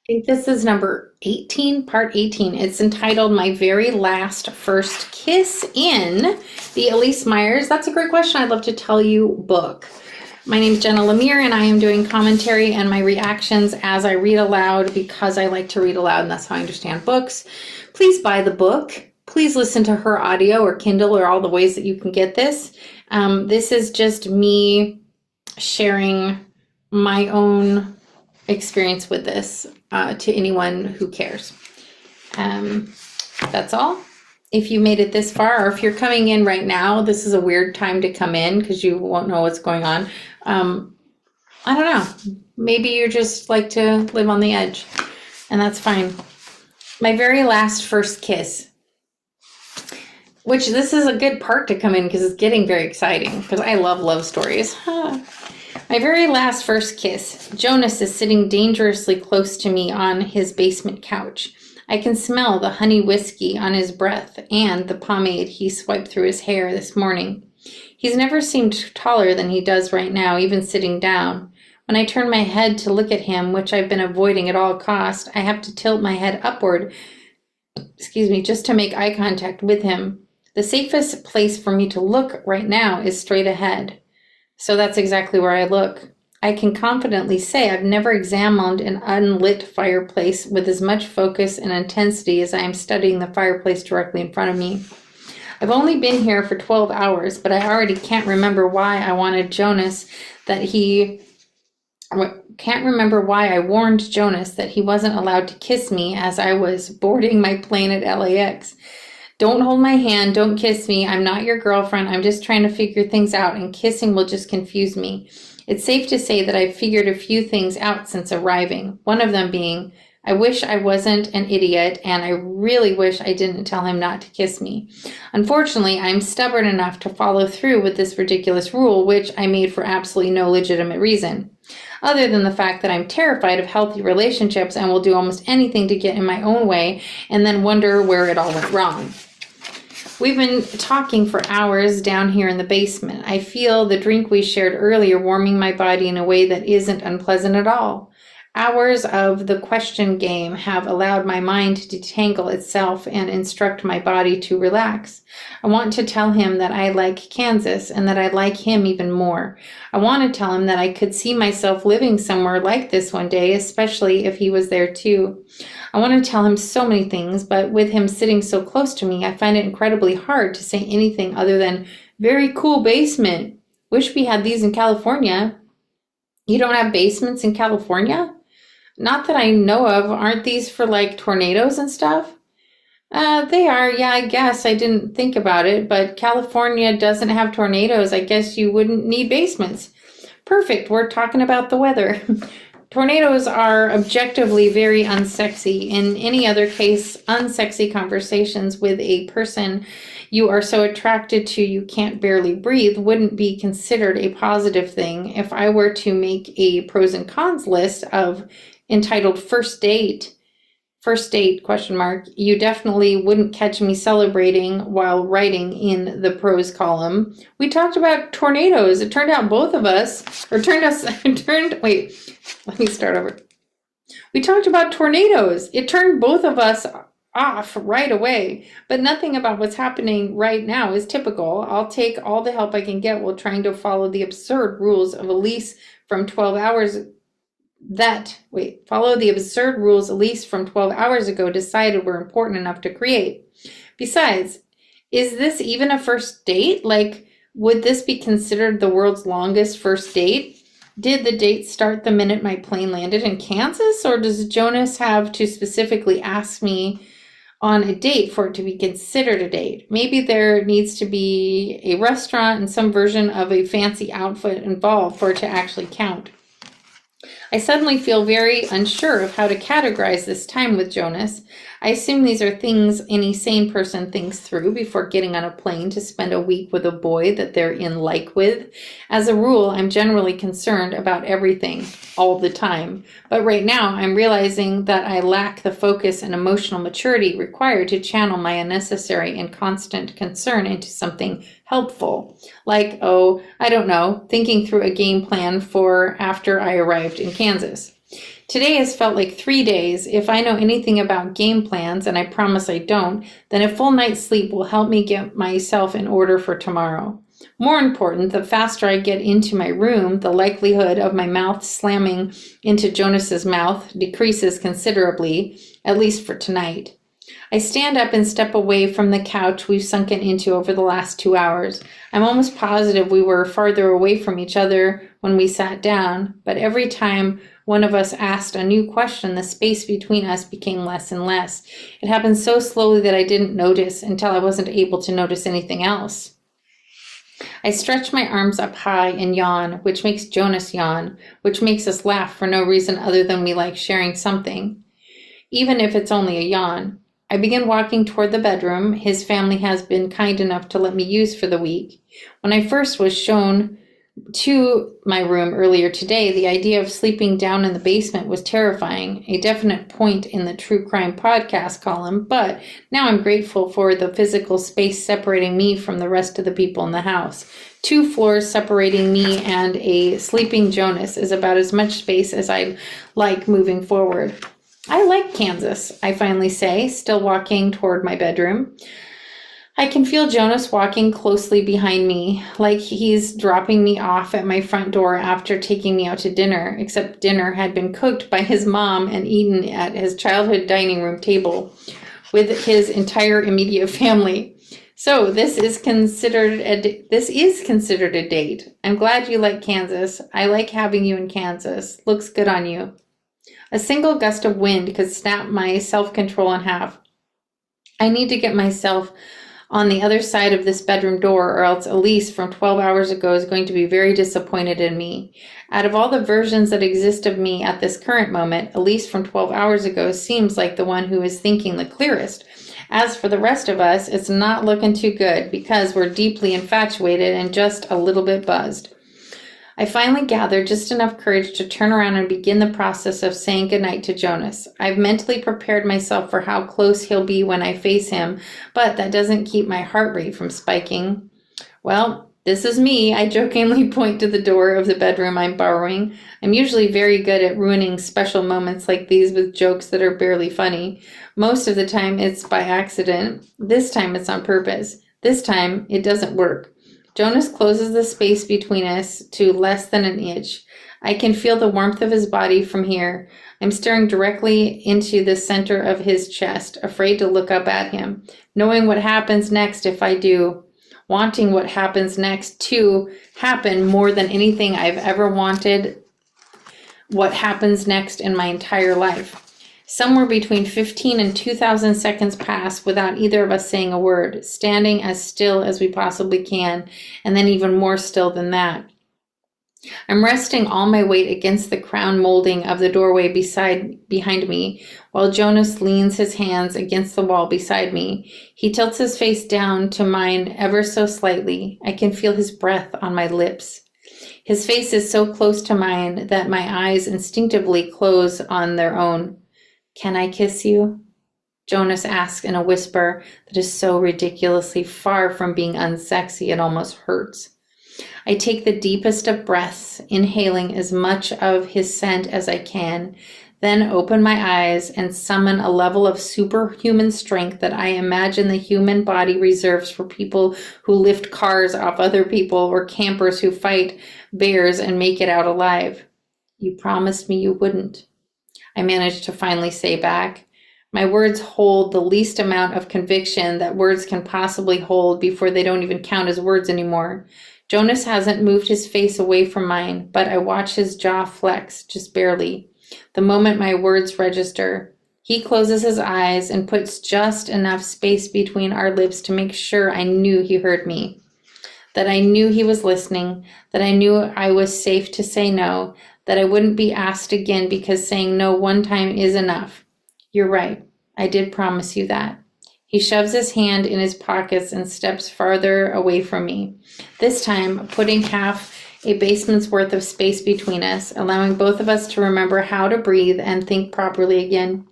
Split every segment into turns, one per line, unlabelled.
think this is number 18, part 18. It's entitled My Very Last First Kiss in the Elyse Myers, That's a Great Question, I'd Love to Tell You book. My name is Jenna LaMere, and I am doing commentary and my reactions as I read aloud because I like to read aloud, and that's how I understand books. Please buy the book. Please listen to her audio or Kindle or all the ways that you can get this. This is just me sharing my own experience with this to anyone who cares. That's all. If you made it this far, or if you're coming in right now, this is a weird time to come in because you won't know what's going on. I don't know. Maybe you just like to live on the edge, and that's fine. My very last first kiss, which this is a good part to come in because it's getting very exciting because I love love stories. My very last first kiss. Jonas is sitting dangerously close to me on his basement couch. I can smell the honey whiskey on his breath and the pomade he swiped through his hair this morning. He's never seemed taller than he does right now, even sitting down. When I turn my head to look at him, which I've been avoiding at all costs, I have to tilt my head upward, just to make eye contact with him. The safest place for me to look right now is straight ahead. So that's exactly where I look. I can confidently say I've never examined an unlit fireplace with as much focus and intensity as I am studying the fireplace directly in front of me. I've only been here for 12 hours, but I already can't remember why I warned Jonas that he wasn't allowed to kiss me as I was boarding my plane at LAX. Don't hold my hand, don't kiss me, I'm not your girlfriend, I'm just trying to figure things out, and kissing will just confuse me. It's safe to say that I've figured a few things out since arriving, one of them being, I wish I wasn't an idiot, and I really wish I didn't tell him not to kiss me. Unfortunately, I'm stubborn enough to follow through with this ridiculous rule, which I made for absolutely no legitimate reason, other than the fact that I'm terrified of healthy relationships and will do almost anything to get in my own way and then wonder where it all went wrong. We've been talking for hours down here in the basement. I feel the drink we shared earlier warming my body in a way that isn't unpleasant at all. Hours of the question game have allowed my mind to detangle itself and instruct my body to relax. I want to tell him that I like Kansas and that I like him even more. I want to tell him that I could see myself living somewhere like this one day, especially if he was there too. I want to tell him so many things, but with him sitting so close to me, I find it incredibly hard to say anything other than, very cool basement. Wish we had these in California. You don't have basements in California? Not that I know of. Aren't these for like tornadoes and stuff? They are, yeah, I guess. I didn't think about it, but California doesn't have tornadoes. I guess you wouldn't need basements. Perfect, we're talking about the weather. Tornadoes are objectively very unsexy. In any other case, unsexy conversations with a person you are so attracted to you can't barely breathe wouldn't be considered a positive thing. If I were to make a pros and cons list entitled first date, you definitely wouldn't catch me celebrating while writing in the pros column. We talked about tornadoes. It turned out both of us, let me start over. We talked about tornadoes. It turned both of us off right away, but nothing about what's happening right now is typical. I'll take all the help I can get while trying to follow the absurd rules of Elyse from 12 hours from 12 hours ago decided were important enough to create. Besides, is this even a first date? Like, would this be considered the world's longest first date? Did the date start the minute my plane landed in Kansas, or does Jonas have to specifically ask me on a date for it to be considered a date? Maybe there needs to be a restaurant and some version of a fancy outfit involved for it to actually count. I suddenly feel very unsure of how to categorize this time with Jonas. I assume these are things any sane person thinks through before getting on a plane to spend a week with a boy that they're in like with. As a rule, I'm generally concerned about everything all the time. But right now, I'm realizing that I lack the focus and emotional maturity required to channel my unnecessary and constant concern into something helpful. Like, I don't know, thinking through a game plan for after I arrived in Kansas. Today has felt like 3 days. If I know anything about game plans, and I promise I don't, then a full night's sleep will help me get myself in order for tomorrow. More important, the faster I get into my room, the likelihood of my mouth slamming into Jonas's mouth decreases considerably, at least for tonight. I stand up and step away from the couch we've sunken into over the last 2 hours. I'm almost positive we were farther away from each other when we sat down, but every time one of us asked a new question, the space between us became less and less. It happened so slowly that I didn't notice until I wasn't able to notice anything else. I stretch my arms up high and yawn, which makes Jonas yawn, which makes us laugh for no reason other than we like sharing something, even if it's only a yawn. I begin walking toward the bedroom his family has been kind enough to let me use for the week. When I first was shown to my room earlier today, the idea of sleeping down in the basement was terrifying, a definite point in the true crime podcast column, but now I'm grateful for the physical space separating me from the rest of the people in the house. 2 floors separating me and a sleeping Jonas is about as much space as I like moving forward. I like Kansas, I finally say, still walking toward my bedroom. I can feel Jonas walking closely behind me, like he's dropping me off at my front door after taking me out to dinner, except dinner had been cooked by his mom and eaten at his childhood dining room table with his entire immediate family. So this is considered a date. I'm glad you like Kansas. I like having you in Kansas. Looks good on you. A single gust of wind could snap my self-control in half. I need to get myself on the other side of this bedroom door, or else Elyse from 12 hours ago is going to be very disappointed in me. Out of all the versions that exist of me at this current moment, Elyse from 12 hours ago seems like the one who is thinking the clearest. As for the rest of us, it's not looking too good because we're deeply infatuated and just a little bit buzzed. I finally gathered just enough courage to turn around and begin the process of saying goodnight to Jonas. I've mentally prepared myself for how close he'll be when I face him, but that doesn't keep my heart rate from spiking. Well, this is me. I jokingly point to the door of the bedroom I'm borrowing. I'm usually very good at ruining special moments like these with jokes that are barely funny. Most of the time it's by accident. This time it's on purpose. This time it doesn't work. Jonas closes the space between us to less than an inch. I can feel the warmth of his body from here. I'm staring directly into the center of his chest, afraid to look up at him, knowing what happens next if I do, wanting what happens next to happen more than anything I've ever wanted what happens next in my entire life. Somewhere between 15 and 2,000 seconds pass without either of us saying a word, standing as still as we possibly can, and then even more still than that. I'm resting all my weight against the crown molding of the doorway behind me, while Jonas leans his hands against the wall beside me. He tilts his face down to mine ever so slightly. I can feel his breath on my lips. His face is so close to mine that my eyes instinctively close on their own. "Can I kiss you?" Jonas asks in a whisper that is so ridiculously far from being unsexy it almost hurts. I take the deepest of breaths, inhaling as much of his scent as I can, then open my eyes and summon a level of superhuman strength that I imagine the human body reserves for people who lift cars off other people or campers who fight bears and make it out alive. "You promised me you wouldn't," I managed to finally say back. My words hold the least amount of conviction that words can possibly hold before they don't even count as words anymore. Jonas hasn't moved his face away from mine, but I watch his jaw flex, just barely, the moment my words register. He closes his eyes and puts just enough space between our lips to make sure I knew he heard me, that I knew he was listening, that I knew I was safe to say no, that I wouldn't be asked again because saying no one time is enough. "You're right. I did promise you that." He shoves his hand in his pockets and steps farther away from me, this time putting half a basement's worth of space between us, allowing both of us to remember how to breathe and think properly again.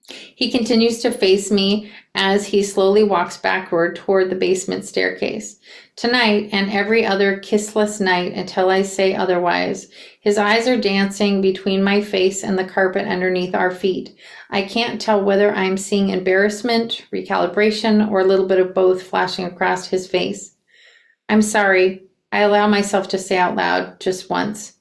He continues to face me as he slowly walks backward toward the basement staircase. Tonight and every other kissless night until I say otherwise, his eyes are dancing between my face and the carpet underneath our feet. I can't tell whether I'm seeing embarrassment, recalibration, or a little bit of both flashing across his face. I'm sorry, I allow myself to say out loud just once.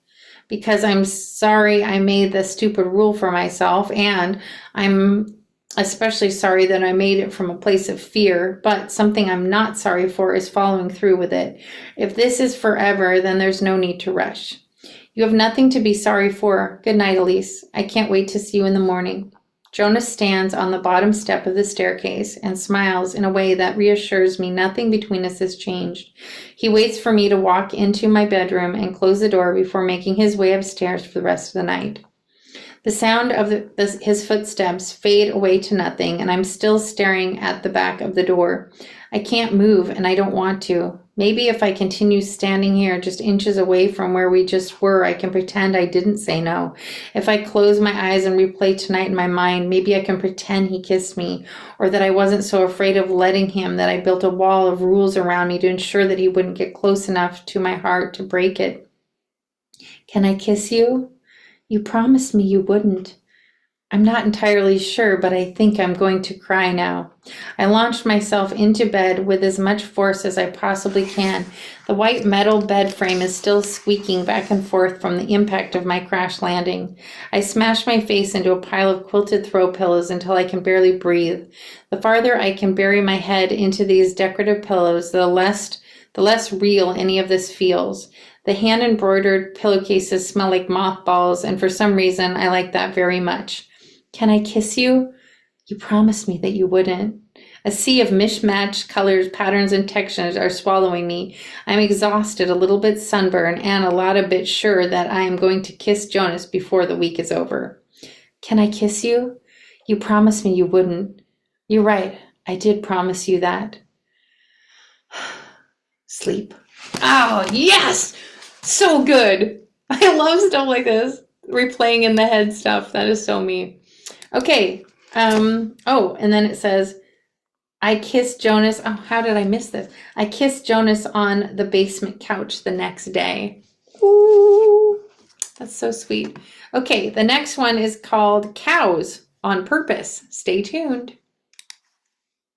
Because I'm sorry I made the stupid rule for myself, and I'm especially sorry that I made it from a place of fear, but something I'm not sorry for is following through with it. If this is forever, then there's no need to rush. You have nothing to be sorry for. Good night, Elyse. I can't wait to see you in the morning. Jonas stands on the bottom step of the staircase and smiles in a way that reassures me nothing between us has changed. He waits for me to walk into my bedroom and close the door before making his way upstairs for the rest of the night. The sound of his footsteps fade away to nothing, and I'm still staring at the back of the door. I can't move, and I don't want to. Maybe if I continue standing here just inches away from where we just were, I can pretend I didn't say no. If I close my eyes and replay tonight in my mind, maybe I can pretend he kissed me, or that I wasn't so afraid of letting him, that I built a wall of rules around me to ensure that he wouldn't get close enough to my heart to break it. Can I kiss you? You promised me you wouldn't. I'm not entirely sure, but I think I'm going to cry now. I launched myself into bed with as much force as I possibly can. The white metal bed frame is still squeaking back and forth from the impact of my crash landing. I smash my face into a pile of quilted throw pillows until I can barely breathe. The farther I can bury my head into these decorative pillows, the less real any of this feels. The hand-embroidered pillowcases smell like mothballs, and for some reason, I like that very much. Can I kiss you? You promised me that you wouldn't. A sea of mismatched colors, patterns, and textures are swallowing me. I'm exhausted, a little bit sunburned, and a lot of bit sure that I am going to kiss Jonas before the week is over. Can I kiss you? You promised me you wouldn't. You're right. I did promise you that. Sleep. Oh, yes! So good. I love stuff like this. Replaying in the head stuff. That is so me. Okay. And then it says, I kissed Jonas. Oh, how did I miss this? I kissed Jonas on the basement couch the next day. Ooh, that's so sweet. Okay, the next one is called Cows on Purpose. Stay tuned.